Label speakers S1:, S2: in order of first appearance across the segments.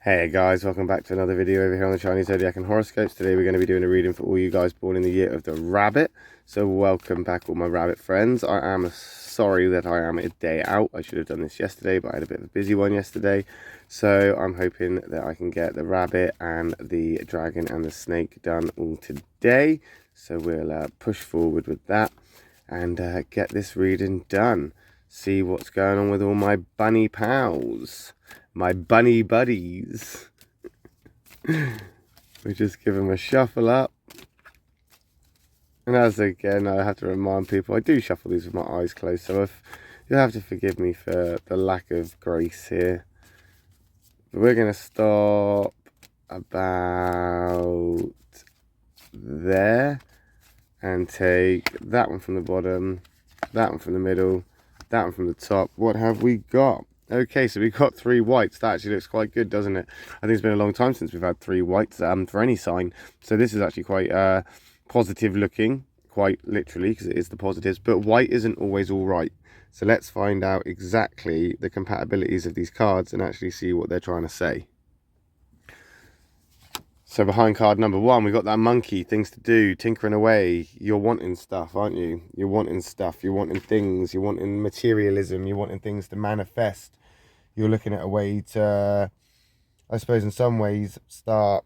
S1: Hey guys, welcome back to another video over here on the Chinese Zodiac and Horoscopes. Today we're going to be doing a reading for all you guys born in the year of the rabbit. So welcome back all my rabbit friends. I am sorry that I am a day out. I should have done this yesterday, but I had a bit of a busy one yesterday. So I'm hoping that I can get the rabbit and the dragon and the snake done all today. So we'll push forward with that and get this reading done. See what's going on with all my bunny pals. My bunny buddies. We just give them a shuffle up. And as again, I have to remind people, I do shuffle these with my eyes closed, so if you'll have to forgive me for the lack of grace here. But we're going to stop about there and take that one from the bottom, that one from the middle, that one from the top. What have we got? Okay, so we've got 3 whites. That actually looks quite good, doesn't it? I think it's been a long time since we've had 3 whites for any sign. So this is actually quite positive looking, quite literally, because it is the positives. But white isn't always all right. So let's find out exactly the compatibilities of these cards and actually see what they're trying to say. So behind card number 1, we've got that monkey, things to do, tinkering away. You're wanting stuff, aren't you? You're wanting stuff, you're wanting things, you're wanting materialism, you're wanting things to manifest. You're looking at a way to, I suppose in some ways, start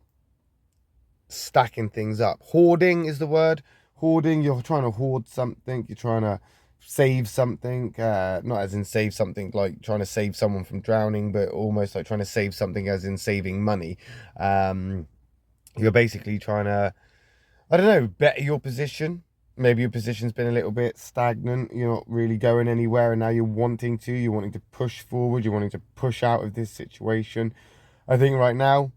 S1: stacking things up. Hoarding is the word. Hoarding, you're trying to hoard something, you're trying to save something, not as in save something like trying to save someone from drowning, but almost like trying to save something as in saving money. You're basically trying to, I don't know, better your position. Maybe your position's been a little bit stagnant. You're not really going anywhere, and now you're wanting to push forward. You're wanting to push out of this situation. I think right now,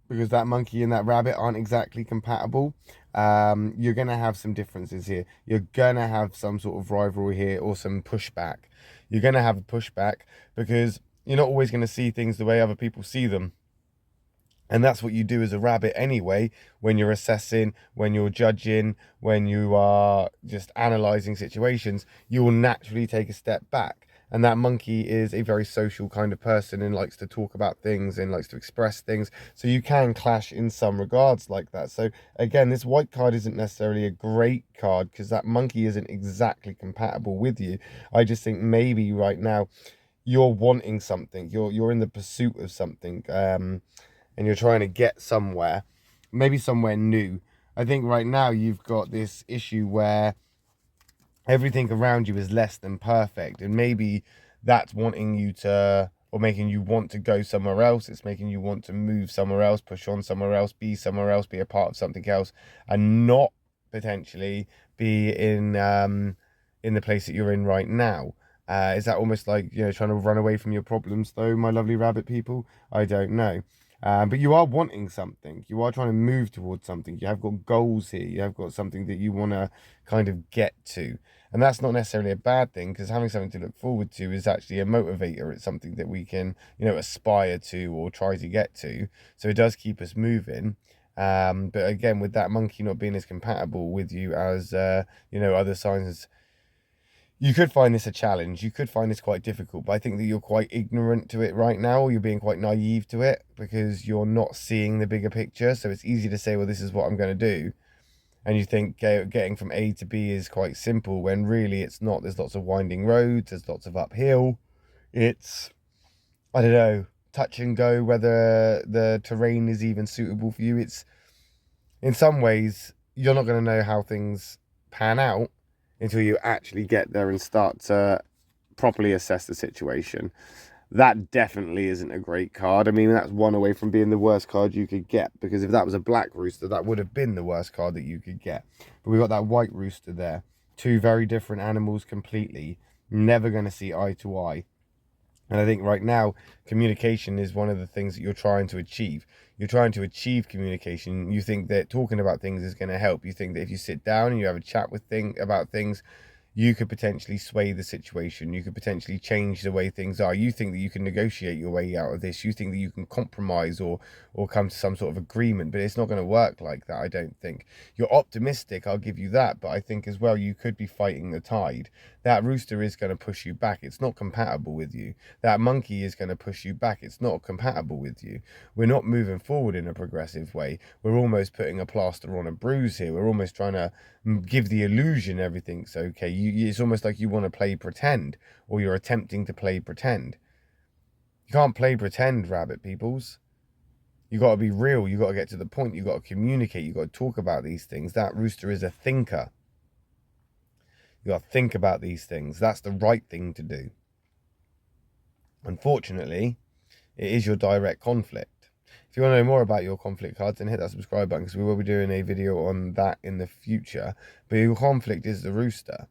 S1: because that monkey and that rabbit aren't exactly compatible, you're going to have some differences here. You're going to have some sort of rivalry here or some pushback. You're going to have a pushback because you're not always going to see things the way other people see them. And that's what you do as a rabbit anyway, when you're assessing, when you're judging, when you are just analysing situations, you will naturally take a step back. And that monkey is a very social kind of person and likes to talk about things and likes to express things. So you can clash in some regards like that. So again, this white card isn't necessarily a great card because that monkey isn't exactly compatible with you. I just think maybe right now you're wanting something. You're in the pursuit of something. And you're trying to get somewhere, maybe somewhere new. I think right now you've got this issue where everything around you is less than perfect, and maybe that's wanting you to, or making you want to go somewhere else. It's making you want to move somewhere else, push on somewhere else, be somewhere else, be a part of something else, and not potentially be in the place that you're in right now. Is that almost like, you know, trying to run away from your problems though, my lovely rabbit people? I don't know. But you are wanting something. You are trying to move towards something. You have got goals here. You have got something that you want to kind of get to. And that's not necessarily a bad thing, because having something to look forward to is actually a motivator. It's something that we can, you know, aspire to or try to get to. So it does keep us moving. But again, with that monkey not being as compatible with you as, you know, other signs, you could find this a challenge. You could find this quite difficult, but I think that you're quite ignorant to it right now. You're being quite naive to it because you're not seeing the bigger picture. So it's easy to say, well, this is what I'm going to do. And you think getting from A to B is quite simple when really it's not. There's lots of winding roads. There's lots of uphill. It's, I don't know, touch and go whether the terrain is even suitable for you. It's, in some ways, you're not going to know how things pan out until you actually get there and start to properly assess the situation. That definitely isn't a great card. I mean, that's one away from being the worst card you could get, because if that was a black rooster, that would have been the worst card that you could get. But we got that white rooster there. 2 very different animals completely. Never going to see eye to eye. And I think right now, communication is one of the things that you're trying to achieve. You're trying to achieve communication. You think that talking about things is going to help. You think that if you sit down and you have a chat with about things, you could potentially sway the situation. You could potentially change the way things are. You think that you can negotiate your way out of this. You think that you can compromise or come to some sort of agreement, but it's not going to work like that, I don't think. You're optimistic, I'll give you that, but I think as well you could be fighting the tide. That rooster is going to push you back. It's not compatible with you. That monkey is going to push you back. It's not compatible with you. We're not moving forward in a progressive way. We're almost putting a plaster on a bruise here. We're almost trying to give the illusion everything's okay. It's almost like you want to play pretend, or you're attempting to play pretend. You can't play pretend, rabbit peoples. You got to be real. You got to get to the point. You got to communicate. You got to talk about these things. That rooster is a thinker. You got to think about these things. That's the right thing to do. Unfortunately, it is your direct conflict. If you want to know more about your conflict cards, then hit that subscribe button, because we will be doing a video on that in the future. But your conflict is the rooster.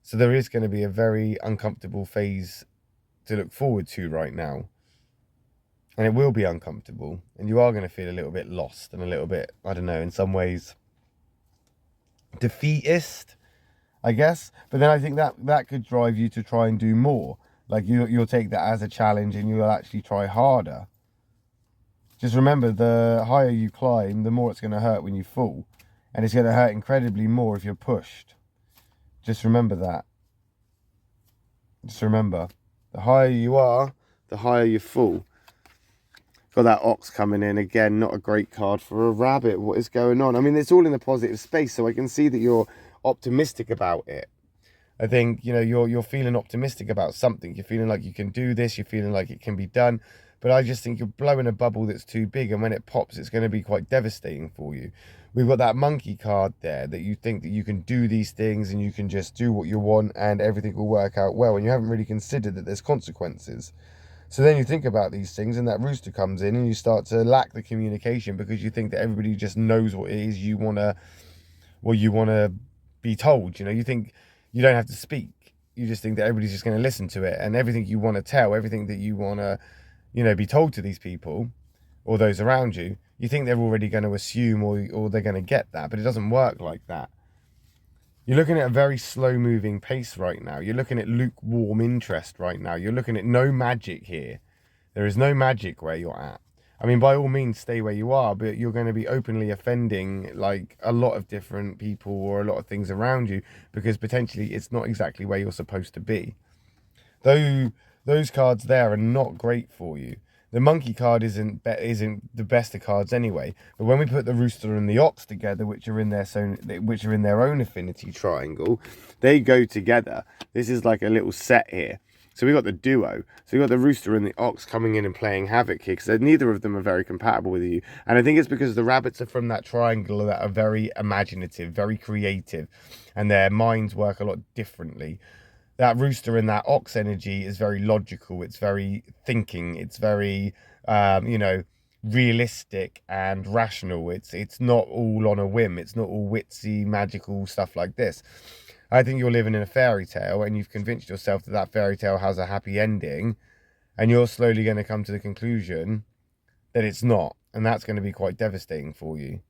S1: So there is going to be a very uncomfortable phase to look forward to right now. And it will be uncomfortable. And you are going to feel a little bit lost and a little bit, I don't know, in some ways defeatist, I guess. But then I think that could drive you to try and do more. Like you'll take that as a challenge and you'll actually try harder. Just remember, the higher you climb, the more it's going to hurt when you fall. And it's going to hurt incredibly more if you're pushed. Just remember that. Just remember, the higher you are, the higher you fall. Got that ox coming in again. Not a great card for a rabbit. What is going on? I mean, it's all in the positive space, so I can see that you're optimistic about it. I think, you know, you're feeling optimistic about something. You're feeling like you can do this. You're feeling like it can be done. But I just think you're blowing a bubble that's too big, and when it pops, it's going to be quite devastating for you. We've got that monkey card there, that you think that you can do these things and you can just do what you want and everything will work out well, and you haven't really considered that there's consequences. So then you think about these things, and that rooster comes in, and you start to lack the communication because you think that everybody just knows what it is you want to be told. You know, you think you don't have to speak. You just think that everybody's just going to listen to it, and everything you want to tell, everything that you want to, you know, be told to these people or those around you, you think they're already going to assume or they're going to get that, but it doesn't work like that. You're looking at a very slow moving pace right now. You're looking at lukewarm interest right now. You're looking at no magic here. There is no magic where you're at. I mean, by all means, stay where you are, but you're going to be openly offending like a lot of different people or a lot of things around you, because potentially it's not exactly where you're supposed to be. Though those cards there are not great for you. The monkey card isn't the best of cards anyway. But when we put the rooster and the ox together, which are in their own affinity triangle, they go together. This is like a little set here. So we got the duo. So we got the rooster and the ox coming in and playing havoc here, because neither of them are very compatible with you. And I think it's because the rabbits are from that triangle that are very imaginative, very creative, and their minds work a lot differently. That rooster and that ox energy is very logical. It's very thinking. It's very, you know, realistic and rational. It's not all on a whim. It's not all witsy, magical stuff like this. I think you're living in a fairy tale, and you've convinced yourself that that fairy tale has a happy ending, and you're slowly going to come to the conclusion that it's not, and that's going to be quite devastating for you.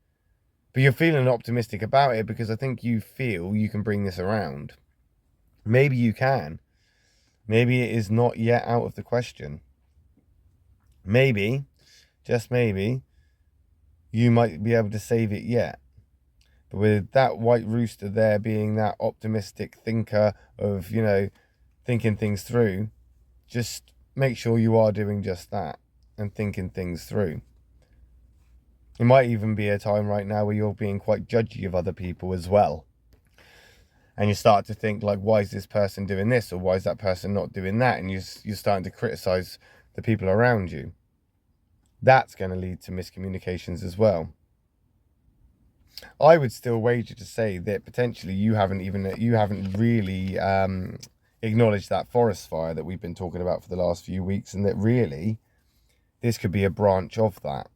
S1: But you're feeling optimistic about it because I think you feel you can bring this around. Maybe you can. Maybe it is not yet out of the question. Maybe, just maybe, you might be able to save it yet. But with that white rooster there being that optimistic thinker of, you know, thinking things through, just make sure you are doing just that and thinking things through. It might even be a time right now where you're being quite judgy of other people as well. And you start to think like, why is this person doing this? Or why is that person not doing that? And you're starting to criticize the people around you. That's going to lead to miscommunications as well. I would still wager to say that potentially you haven't really acknowledged that forest fire that we've been talking about for the last few weeks, and that really this could be a branch of that,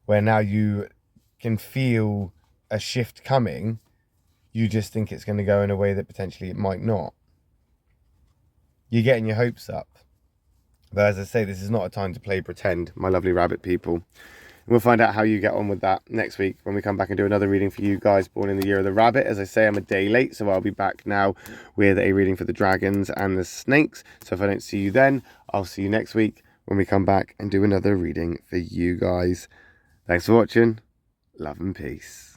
S1: where now you can feel a shift coming. You just think it's going to go in a way that potentially it might not. You're getting your hopes up. But as I say, this is not a time to play pretend, my lovely rabbit people. we'll find out how you get on with that next week when we come back and do another reading for you guys born in the year of the rabbit. As I say, I'm a day late, so I'll be back now with a reading for the dragons and the snakes. So if I don't see you then, I'll see you next week when we come back and do another reading for you guys. Thanks for watching. Love and peace.